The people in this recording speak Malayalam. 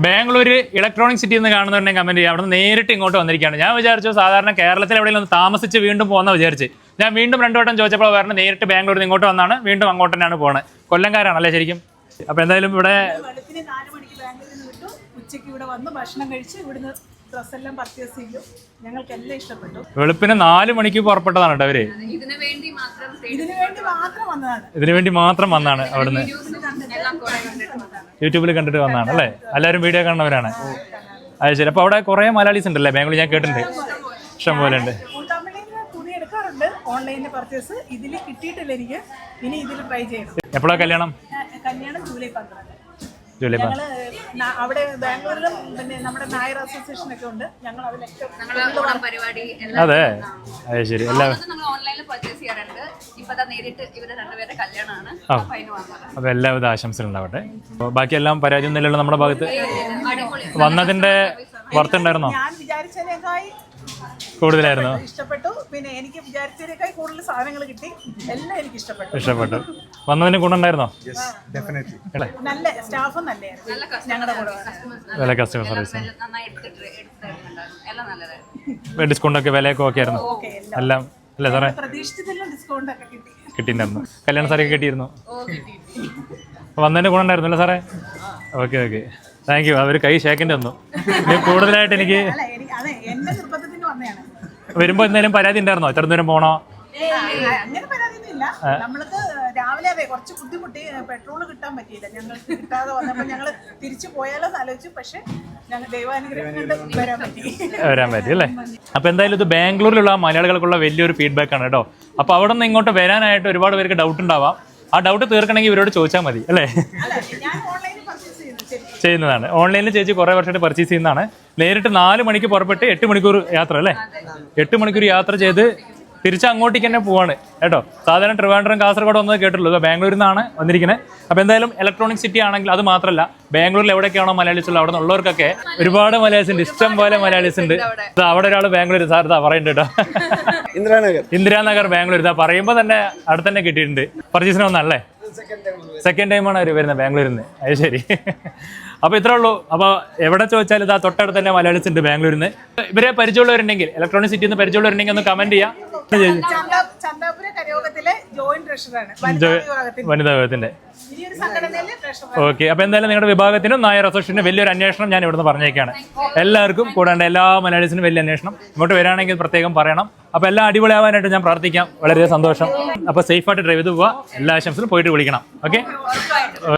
ബാംഗ്ലൂർ ഇലക്ട്രോണിക് സിറ്റി എന്ന് കാണുന്നുണ്ടെങ്കിൽ കമന്റ് ചെയ്യാം. അവിടെ നിന്ന് നേരിട്ട് ഇങ്ങോട്ട് വന്നിരിക്കുകയാണ്. ഞാൻ വിചാരിച്ചു സാധാരണ കേരളത്തിൽ എവിടെയെങ്കിലും ഒന്ന് താമസിച്ച് വീണ്ടും പോകുന്ന വിചാരിച്ച് ഞാൻ വീണ്ടും 2 വട്ടം ചോദിച്ചപ്പോൾ പറഞ്ഞ് നേരിട്ട് ബാംഗ്ലൂരിൽ നിന്ന് ഇങ്ങോട്ട് വന്നാണ്, വീണ്ടും അങ്ങോട്ട് തന്നെയാണ് പോകുന്നത്. കൊല്ലംകാരാണല്ലേ ശരിക്കും? അപ്പോൾ എന്തായാലും ഇവിടെ 4 മണിക്ക് ബാംഗ്ലൂരിൽ നിന്ന് വിട്ടു, ഉച്ചയ്ക്ക് ഇവിടെ വന്ന് ഭക്ഷണം കഴിച്ച് ഇവിടുന്ന് ഡ്രസ്സെല്ലാം പർച്ചേസ് ചെയ്തു. ഞങ്ങൾക്കെല്ലാം ഇഷ്ടപ്പെട്ടു. വെളുപ്പിന് 4 മണിക്ക് പുറപ്പെട്ടതാണ് കേട്ടോ അവര്. ഇതിനു വേണ്ടി മാത്രം വന്നതാണ്. ഇതിനു വേണ്ടി മാത്രം വന്നാണ് അവിടുന്ന്. യൂട്യൂബിൽ കണ്ടിട്ട് വന്നതാണ് അല്ലേ? എല്ലാവരും വീഡിയോ കാണുന്നവരാണ്. അത് ശരി. അപ്പോൾ അവിടെ കുറേ മലയാളീസ് ഉണ്ടല്ലേ ബാംഗ്ലൂർ? ഞാൻ കേട്ടിട്ടുണ്ട്, ഇഷ്ടം പോലെ ഉണ്ട്. തുണി എടുക്കാറുണ്ട്, ഓൺലൈനിൽ പർച്ചേസ്. ഇതിൽ കിട്ടിയിട്ടില്ല എനിക്ക്, ഇനി ഇതിൽ ട്രൈ ചെയ്യണം. എപ്പോഴാണ് കല്യാണം? കല്യാണം ജൂലൈ 12. ജൂലൈ 12. ഞങ്ങള് അവിടെ ബാംഗ്ലൂരിലും പിന്നെ നമ്മുടെ നായർ അസോസിയേഷൻ ഒക്കെ ഉണ്ട്. ഞങ്ങൾ അതിലൊക്കെ അതെ, അത് ശരി. അപ്പൊ എല്ലാവിധ ആശംസകൾ ഉണ്ടാവട്ടെ. ബാക്കി എല്ലാം പരാതി ഒന്നുമില്ലല്ലോ നമ്മുടെ ഭാഗത്ത്? വന്നതിന്റെ വർത്ത് ഉണ്ടായിരുന്നോ? ഞാൻ വിചാരിച്ചതിനേക്കായി കൂടുതലായിരുന്നു. ഇഷ്ടപ്പെട്ടു. പിന്നെ എനിക്ക് വിചാരിച്ചതിനേക്കാൾ കൂടുതൽ സാധനങ്ങൾ കിട്ടി. എല്ലാം എനിക്ക് ഇഷ്ടപ്പെട്ടു. വന്നതിന് ഗുണമുണ്ടായിരുന്നോ? നല്ല സ്റ്റാഫും നല്ലതായിരുന്നു. ഞങ്ങളുടെ കൂടെ നല്ല കസ്റ്റമർ സർവീസ്, ഡിസ്കൗണ്ട് ഒക്കെ വിലയൊക്കെ ഓക്കെ ആയിരുന്നു എല്ലാം അല്ലേ സാറേ? പ്രതീക്ഷിച്ചതിലും ഡിസ്കൗണ്ട് ഒക്കെ കിട്ടിയിട്ടുണ്ടായിരുന്നു. കല്യാണ സാരി കിട്ടിയിരുന്നു. വന്നതിന് ഗുണം ഉണ്ടായിരുന്നു അല്ലേ സാറേ? Okay okay, thank you. അവർ കൈ ഷേക്കിൻ്റെ തന്നു. കൂടുതലായിട്ട് എനിക്ക് വരുമ്പോ എന്തെങ്കിലും പരാതി ഉണ്ടായിരുന്നോ? ഇത്ര ദൂരം പോണോ? അങ്ങനെ പരാതിയൊന്നും ഇല്ല. നമ്മൾക്ക് രാവിലെ കുറച്ച് ബുദ്ധിമുട്ടി, പെട്രോൾ കിട്ടാൻ പറ്റിയില്ല. ഞങ്ങൾക്ക് കിട്ടാതെ വന്നപ്പോൾ ഞങ്ങൾ തിരിച്ചു പോയാലോ എന്ന് ആലോചിച്ചു. പക്ഷെ ഞങ്ങൾ ദൈവാനുഗ്രഹം കൊണ്ട് വരാൻ പറ്റി അല്ലേ? അപ്പൊ എന്തായാലും ഇത് ബാംഗ്ലൂരിലുള്ള മലയാളികൾക്കുള്ള വലിയൊരു ഫീഡ്ബാക്ക് ആണ് കേട്ടോ. അപ്പൊ അവിടെ നിന്ന് ഇങ്ങോട്ട് വരാനായിട്ട് ഒരുപാട് പേർക്ക് ഡൗട്ട് ഉണ്ടാവാം. ആ ഡൗട്ട് തീർക്കണമെങ്കിൽ ഇവരോട് ചോദിച്ചാൽ മതി അല്ലേ? ചെയ്യുന്നതാണ്. ഓൺലൈനിൽ ചേച്ചി കുറേ വർഷമായിട്ട് പർച്ചേസ് ചെയ്യുന്നതാണ്. നേരിട്ട് 4 മണിക്ക് പുറപ്പെട്ട് 8 മണിക്കൂർ യാത്ര അല്ലേ? 8 മണിക്കൂർ യാത്ര ചെയ്ത് തിരിച്ച് അങ്ങോട്ടേക്ക് തന്നെ പോവാണ് കേട്ടോ. സാധാരണ ട്രിവാൻഡ്രം കാസർഗോഡ് വന്നത് കേട്ടുള്ളൂ, ബാംഗ്ലൂരിൽ നിന്നാണ് വന്നിരിക്കുന്നത്. അപ്പോൾ എന്തായാലും ഇലക്ട്രോണിക് സിറ്റി ആണെങ്കിൽ അത് മാത്രമല്ല, ബാംഗ്ലൂരിൽ എവിടെയൊക്കെയാണോ മലയാളീസ് ഉള്ളത് അവിടെ നിന്നുള്ളവർക്കൊക്കെ ഒരുപാട് മലയാളീസ് ഉണ്ട്, ഇഷ്ടം പോലെ മലയാളീസ് ഉണ്ട്. അവിടെ ഒരാൾ ബാംഗ്ലൂർ സാർ ഇതാ പറയുന്നുണ്ട് കേട്ടോ. ഇന്ദിരാനഗർ ബാംഗ്ലൂർ ഇതാ പറയുമ്പോൾ തന്നെ അടുത്ത് തന്നെ കിട്ടിയിട്ടുണ്ട്. പർച്ചേസിന് വന്നല്ലേ? സെക്കൻഡ് ടൈമാണ് അവർ വരുന്നത് ബാംഗ്ലൂരിൽ നിന്ന്. അത് ശരി. അപ്പോൾ ഇത്രേ ഉള്ളൂ. അപ്പോൾ എവിടെ ചോദിച്ചാലും ഇതാ തൊട്ടടുത്ത് തന്നെ മലയാളീസ് ഉണ്ട് ബാംഗ്ലൂരിൽ നിന്ന്. ഇവരെ പരിചയമുള്ളവരുണ്ടെങ്കിൽ, ഇലക്ട്രോണിക് സിറ്റിയിൽ നിന്ന് പരിചയമുള്ളവരുണ്ടെങ്കിൽ ഒന്ന് കമന്റ് ചെയ്യാം. വനിതാ വിഭാഗത്തിന്റെ ഓക്കെ. അപ്പൊ എന്തായാലും നിങ്ങളുടെ വിഭാഗത്തിനും നായർ അസോസിയേഷനും വലിയൊരു അന്വേഷണം ഞാൻ ഇവിടുന്ന് പറഞ്ഞേക്കാണ്. എല്ലാവർക്കും കൂടാണ്ട് എല്ലാ മലയാളീസിനും വലിയ അന്വേഷണം. ഇങ്ങോട്ട് വരാണെങ്കിൽ പ്രത്യേകം പറയണം. അപ്പൊ എല്ലാം അടിപൊളിയാവാനായിട്ട് ഞാൻ പ്രാർത്ഥിക്കാം. വളരെ സന്തോഷം. അപ്പൊ സേഫായിട്ട് ഡ്രൈവ് ചെയ്ത് പോവുക. എല്ലാ ആശംസകളും പോയിട്ട് വിളിക്കണം. ഓക്കെ.